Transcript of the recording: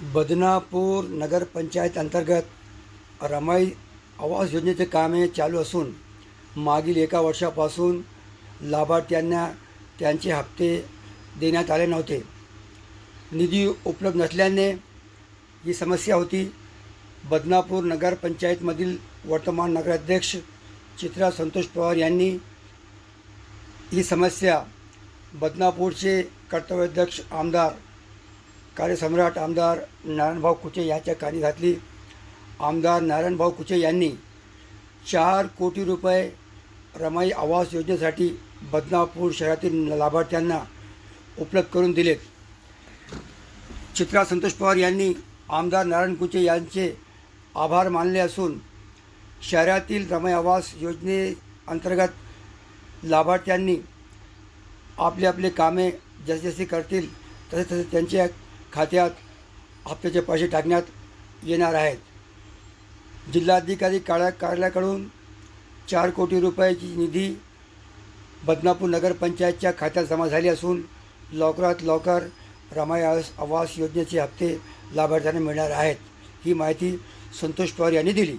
बदनापूर नगरपंचायत अंतर्गत रमाई आवास योजनेचे कामे चालू असून मागील एका वर्षापासून लाभार्थ्यांना त्यांचे हप्ते देण्यात आले नव्हते. निधी उपलब्ध नसल्याने ही समस्या होती. बदनापूर नगरपंचायतमधील वर्तमान नगराध्यक्ष चित्रा संतोष पवार यांनी ही समस्या बदनापूरचे कर्तव्याध्यक्ष आमदार कार्यसम्राट आमदार नारायणभाऊ कुचे यांच्या कानी घातली. आमदार नारायणभाऊ कुचे यांनी 4 कोटी रुपये रमाई आवास योजनेसाठी बदनापूर शहरातील लाभार्थ्यांना उपलब्ध करून दिलेत. चित्रा संतोष पवार यांनी आमदार नारायण कुचे यांचे आभार मानले असून शहरातील रमाई आवास योजनेअंतर्गत लाभार्थ्यांनी आपले कामे जसजसे करतील तसे त्यांच्या खात्यात हप्त्याचे पैसे टाकण्यात येणार आहेत. जिल्हाधिकारी कार्यालयाकडून 4 कोटी रुपयाची निधी बदनापूर नगरपंचायतच्या खात्यात जमा झाली असून लवकरात लवकर रमाई आवास योजनेचे हप्ते लाभार्थ्यांना मिळणार आहेत. ही माहिती संतोष पवार यांनी दिली.